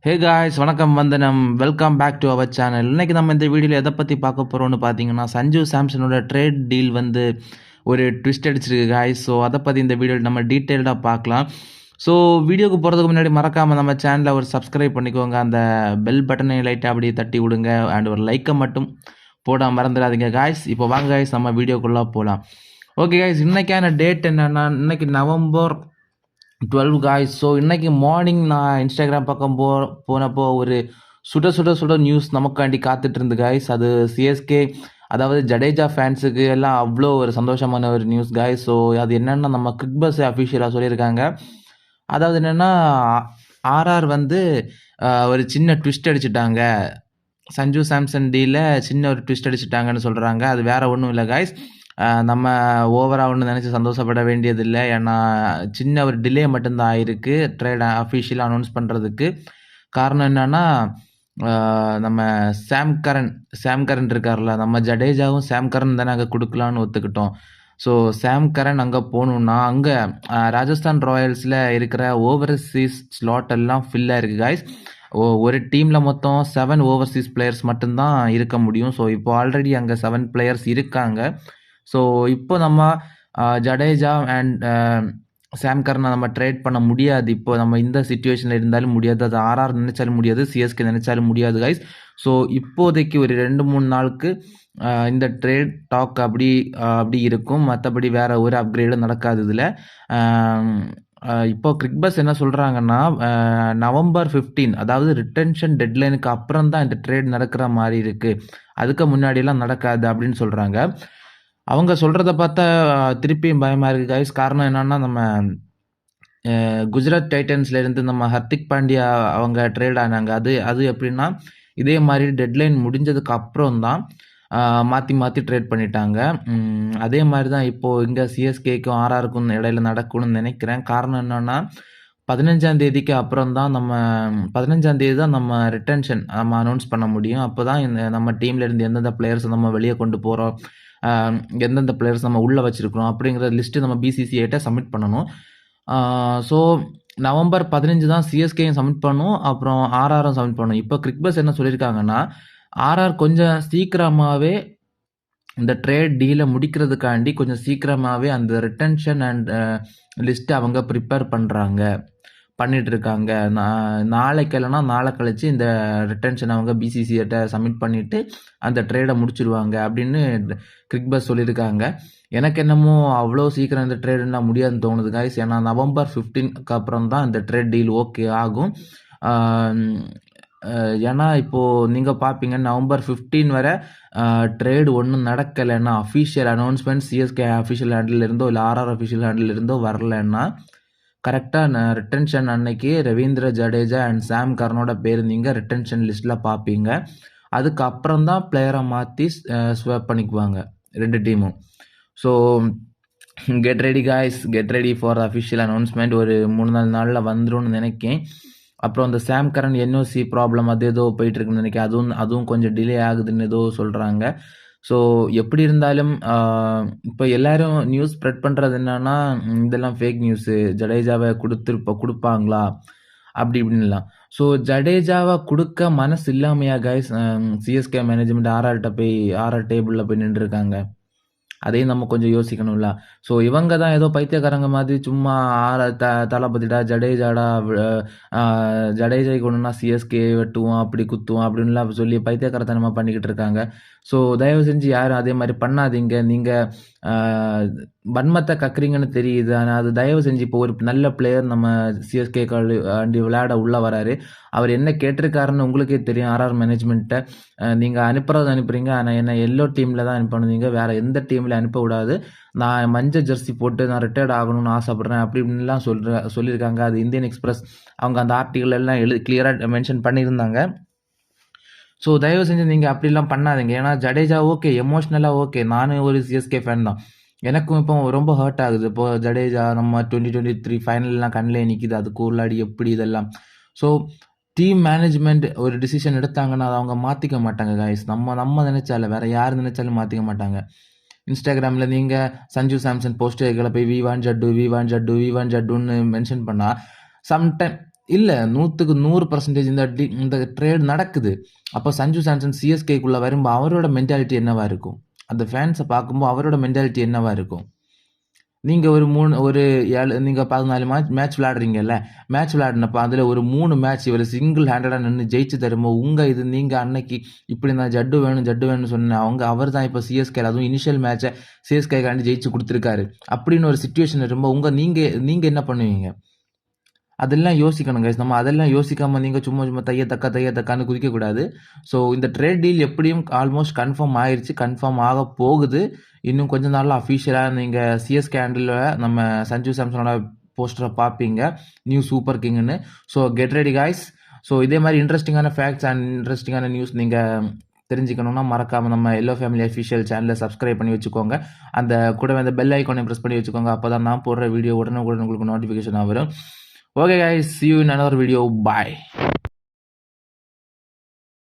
ஹே guys வணக்கம் வந்தனம் welcome back to our channel. இன்னைக்கு நம்ம இந்த வீடியோவில் எதை பற்றி பார்க்க போகிறோம்னு பார்த்தீங்கன்னா, சஞ்சு சாம்சனோட ட்ரேட் டீல் வந்து ஒரு ட்விஸ்ட் அடிச்சிருக்கு காய்ஸ். ஸோ அதை பற்றி இந்த வீடியோவில் நம்ம டீட்டெயில்டாக பார்க்கலாம். ஸோ வீடியோக்கு போகிறதுக்கு முன்னாடி மறக்காமல் நம்ம சேனலை ஒரு சப்ஸ்கிரைப் பண்ணிக்கோங்க, அந்த பெல் பட்டனை லைட்டாக அப்படியே தட்டி விடுங்க, அண்ட் ஒரு லைக்கை மட்டும் போட மறந்துடாதீங்க காய்ஸ். இப்போ வாங்க காய்ஸ், நம்ம வீடியோக்குள்ளே போகலாம். ஓகே காய்ஸ், இன்றைக்கான டேட் என்னென்னா, இன்னைக்கு நவம்பர் 12 காய்ஸ். ஸோ இன்றைக்கி மார்னிங் நான் இன்ஸ்டாகிராம் பக்கம் போனப்போ ஒரு சுட சுட சுட நியூஸ் நமக்காண்டி காத்துட்டு இருந்து காய்ஸ். அது சிஎஸ்கே, அதாவது ஜடேஜா ஃபேன்ஸுக்கு எல்லாம் அவ்வளோ ஒரு சந்தோஷமான ஒரு நியூஸ் காய்ஸ். ஸோ அது என்னென்னா, நம்ம கிரிக் பஸ் அஃபிஷியலாக சொல்லியிருக்காங்க. அதாவது என்னென்னா, ஆர்ஆர் வந்து ஒரு சின்ன ட்விஸ்ட் அடிச்சுட்டாங்க, சஞ்சு சாம்சன் டீல சின்ன ஒரு ட்விஸ்ட் அடிச்சுட்டாங்கன்னு சொல்கிறாங்க. அது வேறு ஒன்றும் இல்லை காய்ஸ். நம்ம ஓவராக ஒன்று நினச்சி சந்தோஷப்பட வேண்டியதில்லை. ஏன்னா சின்ன ஒரு டிலே மட்டும்தான் ஆயிருக்கு ட்ரேட் அஃபிஷியலாக அனௌன்ஸ் பண்ணுறதுக்கு. காரணம் என்னென்னா, நம்ம சாம் கரன் இருக்கார்ல, நம்ம ஜடேஜாவும் சாம் கரன் தானே அங்கே கொடுக்கலான்னு ஒத்துக்கிட்டோம். ஸோ சாம் கரன் அங்கே போகணுன்னா, அங்கே ராஜஸ்தான் ராயல்ஸில் இருக்கிற ஓவர்சீஸ் ஸ்லாட் எல்லாம் ஃபில்லாக இருக்குது காய்ஸ். ஒரு டீமில் மொத்தம் 7 ஓவர்சீஸ் பிளேயர்ஸ் மட்டும்தான் இருக்க முடியும். ஸோ இப்போ ஆல்ரெடி அங்கே 7 பிளேயர்ஸ் இருக்காங்க. ஸோ இப்போ நம்ம ஜடேஜா அண்ட் சாம் கரனை நம்ம ட்ரேட் பண்ண முடியாது. இப்போ நம்ம இந்த சிச்சுவேஷனில் இருந்தாலும் முடியாது, அது ஆர்ஆர் நினைச்சாலும் முடியாது, சிஎஸ்கே நினைச்சாலும் முடியாது கைஸ். ஸோ இப்போதைக்கு ஒரு 2-3 நாளுக்கு இந்த ட்ரேட் டாக் அப்படி இருக்கும். மற்றபடி வேறு ஒரு அப்கிரேடும் நடக்காது இதில். இப்போ கிரிக் பஸ் என்ன சொல்கிறாங்கன்னா, நவம்பர் 15, அதாவது ரிட்டன்ஷன் டெட்லைனுக்கு அப்புறம் தான் இந்த ட்ரேட் நடக்கிற மாதிரி இருக்குது, அதுக்கு முன்னாடியெல்லாம் நடக்காது அப்படின்னு சொல்கிறாங்க. அவங்க சொல்கிறத பார்த்தா திருப்பியும் பயமாக இருக்குது கைஸ். காரணம் என்னென்னா, நம்ம குஜராத் டைட்டன்ஸ்லேருந்து நம்ம ஹர்திக் பாண்டியா அவங்க ட்ரேட் ஆனாங்க. அது எப்படின்னா, இதே மாதிரி டெட்லைன் முடிஞ்சதுக்கு அப்புறம் தான் மாற்றி ட்ரேட் பண்ணிட்டாங்க. அதே மாதிரி தான் இப்போது இங்கே சிஎஸ்கேக்கும் ஆர்ஆருக்கும் இடையில நடக்கும்னு நினைக்கிறேன். காரணம் என்னென்னா, 15ஆம் தேதிக்கு அப்புறம் தான் 15ஆம் தேதி தான் நம்ம ரிட்டன்ஷன் நம்ம அனௌன்ஸ் பண்ண முடியும். அப்போ தான் நம்ம டீம்லேருந்து எந்தெந்த பிளேயர்ஸை நம்ம வெளியே கொண்டு போகிறோம், எந்தெந்த பிளேயர்ஸ் நம்ம உள்ளே வச்சுருக்கிறோம் அப்படிங்கிற லிஸ்ட்டு நம்ம பிசிசிஐட்ட சப்மிட் பண்ணணும். ஸோ நவம்பர் 15 தான் சிஎஸ்கேயும் சப்மிட் பண்ணணும், அப்புறம் ஆர்ஆரும் சப்மிட் பண்ணணும். இப்போ கிரிக் பஸ் என்ன சொல்லியிருக்காங்கன்னா, ஆர்ஆர் கொஞ்சம் சீக்கிரமாகவே இந்த ட்ரேட் டீலை முடிக்கிறதுக்காண்டி கொஞ்சம் சீக்கிரமாகவே அந்த ரிட்டன்ஷன் அண்ட் லிஸ்ட்டை அவங்க ப்ரிப்பேர் பண்ணிகிட்ருக்காங்க. நாளைக்கு இல்லைனா நாளை கழிச்சு இந்த ரிட்டன்ஷன் அவங்க பிசிசிஐட்ட சப்மிட் பண்ணிவிட்டு அந்த ட்ரேடை முடிச்சிடுவாங்க அப்படின்னு கிரிக் பஸ் சொல்லியிருக்காங்க. எனக்கு என்னமோ அவ்வளோ சீக்கிரம் இந்த ட்ரேடுன்னா முடியாதுன்னு தோணுது காய்ஸ். ஏன்னா நவம்பர் 15க்கு அப்புறம் தான் இந்த ட்ரேட் டீல் ஓகே ஆகும். ஏன்னா இப்போது நீங்கள் பார்ப்பீங்க, நவம்பர் 15 வரை ட்ரேடு ஒன்றும் நடக்கலைன்னா, official announcement CSK official handle இருந்தோ இல்லை ஆர்ஆர் அஃபிஷியல் ஹேண்டில் இருந்தோ வரலன்னா, கரெக்டாக ரிட்டன்ஷன் அன்னைக்கு ரவீந்திர ஜடேஜா அண்ட் சாம் கரனோட பேர் நீங்கள் ரிட்டன்ஷன் லிஸ்ட்டில் பார்ப்பீங்க. அதுக்கப்புறம் தான் பிளேயரை மாற்றி ஸ்வாப் பண்ணிக்குவாங்க 2 டீமும். So get ready guys, get ready for official announcement. ஒரு 3-4 நாளில் வந்துடும் நினைக்கேன். அப்புறம் அந்த சாம் கரன் என்ஓசி ப்ராப்ளம் அது ஏதோ போயிட்டுருக்குன்னு நினைக்கிறேன். அதுவும் கொஞ்சம் டிலே ஆகுதுன்னு ஏதோ சொல்கிறாங்க. ஸோ எப்படி இருந்தாலும் இப்போ எல்லோரும் நியூஸ் ஸ்ப்ரெட் பண்ணுறது என்னன்னா, இதெல்லாம் ஃபேக் நியூஸு, ஜடேஜாவை கொடுப்பாங்களா அப்படி இப்படின்லாம். ஸோ ஜடேஜாவை கொடுக்க மனசு இல்லாமையா கைஸ் சிஎஸ்கே மேனேஜ்மெண்ட் ஆர்ஆர் டேபிளில் போய் நின்றுருக்காங்க? அதையும் நம்ம கொஞ்சம் யோசிக்கணும்ல. ஸோ இவங்க தான் ஏதோ பைத்தியக்காரங்க மாதிரி சும்மா தளபதிடா ஜடேஜாக்கு ஒன்றுனா சிஎஸ்கே வெட்டுவோம், அப்படி குத்துவோம் அப்படின்லாம் சொல்லி பைத்தியக்காரத்தனமாக பண்ணிக்கிட்டு இருக்காங்க. ஸோ தயவு செஞ்சு யாரும் அதே மாதிரி பண்ணாதீங்க. நீங்கள் வன்மத்தை கக்குறீங்கன்னு தெரியுது, ஆனால் அது தயவு செஞ்சு இப்போ ஒரு நல்ல பிளேயர் நம்ம சிஎஸ்கே அண்டி விளையாட உள்ளே வராரு, அவர் என்ன கேட்டிருக்காருன்னு உங்களுக்கே தெரியும். ஆர்ஆர் மேனேஜ்மெண்ட்டை நீங்கள் அனுப்புறீங்க, ஆனால் என்ன எல்லோ டீமில் தான் அனுப்பணும், நீங்கள் வேறு எந்த டீமில் அனுப்பக்கூடாது. நான் மஞ்சள் ஜெர்சி போட்டு நான் ரிட்டையர்ட் ஆகணும்னு ஆசைப்பட்றேன் அப்படி இப்படின்லாம் சொல்லியிருக்காங்க. அது இந்தியன் எக்ஸ்பிரஸ் அவங்க அந்த ஆர்டிகிள் எல்லாம் கிளியராக மென்ஷன் பண்ணியிருந்தாங்க. ஸோ தயவு செஞ்சு நீங்கள் அப்படிலாம் பண்ணாதீங்க. ஏன்னா ஜடேஜா ஓகே, எமோஷ்னலாக ஓகே, நானும் ஒரு சிஎஸ்கே ஃபேன் தான், எனக்கும் இப்போ ரொம்ப ஹர்ட் ஆகுது. இப்போ ஜடேஜா நம்ம 2023 ஃபைனல்லாம் கண்ணிலே நிற்கிது, அதுக்கு உள்ளாடி எப்படி இதெல்லாம். ஸோ டீம் மேனேஜ்மெண்ட் ஒரு டிசிஷன் எடுத்தாங்கன்னா அதை அவங்க மாற்றிக்க மாட்டாங்க காய்ஸ். நம்ம நினைச்சால வேறு யார் நினைச்சாலும் மாற்றிக்க மாட்டாங்க. இன்ஸ்டாகிராமில் நீங்கள் சஞ்சு சாம்சன் போஸ்டர்களை போய் வி வான் ஜட்டுன்னு மென்ஷன் பண்ணால் சம்டைம் இல்ல 100க்கு 100% இந்த ட்ரேட் நடக்குது. அப்ப சஞ்சு சாம்சன் சிஎஸ்கேக்குள்ள வரும்போது அவரோட மென்டாலிட்டி என்னவா இருக்கும்? அந்த ஃபேன்ஸ பார்க்கும்போது அவரோட மென்டாலிட்டி என்னவா இருக்கும்? நீங்க ஒரு 7 நீங்க 14 மேட்ச் விளையாடுறீங்கல்ல. மேட்ச் விளையாடினப்ப அதுல ஒரு 3 மேட்ச் இவரு சிங்கிள் ஹேண்டடா நின்னு ஜெயிச்சு தரும்போது, நீங்க அன்னைக்கு இப்படி நான் ஜட்டு வேணும், ஜட்டு வேணும்னு சொன்ன அவர் தான் இப்ப சிஎஸ்கேல அதுவும் இனிஷியல் மேட்ச்ச சிஎஸ்கேக்காண்டி ஜெயிச்சு குடுத்துருக்காரு. அப்படின்னு ஒரு சிச்சுவேஷன் வரும்போது நீங்க நீங்க என்ன பண்ணுவீங்க? அதெல்லாம் யோசிக்கணும் கைஸ். நம்ம அதெல்லாம் யோசிக்காம நீங்க சும்மா சும்மா தைய தக்கான்னு குதிக்கக்கூடாது. ஸோ இந்த ட்ரேட் டீல் எப்படியும் ஆல்மோஸ்ட் கன்ஃபார்ம் ஆயிருச்சு. கன்ஃபார்ம் ஆக போகுது. இன்னும் கொஞ்ச நாள்ல அஃபிஷியலா நீங்க சிஎஸ்கே ஹேண்டில்ல நம்ம சஞ்சு சாம்சனோட போஸ்டர பார்ப்பீங்க. நியூ சூப்பர் கிங்ன்னு. So get ready guys. So இதே மாதிரி இன்ட்ரெஸ்டிங்கான ஃபேக்ட்ஸ் அண்ட் இன்ட்ரெஸ்டிங்கான நியூஸ் நீங்க தெரிஞ்சுக்கணும்னா மறக்காம நம்ம எல்லோ ஃபேமிலி அஃபிஷியல் சேனலை சப்ஸ்கிரைப் பண்ணி வச்சுக்கோங்க. அந்த கூடவே அந்த பெல் ஐக்கானை பிரஸ் பண்ணி வச்சுக்கோங்க. அப்பதான் நான் போடுற வீடியோ உடனுக்குடன் உங்களுக்கு நோட்டிஃபிகேஷன் வரும். Okay guys, see you in another video. Bye.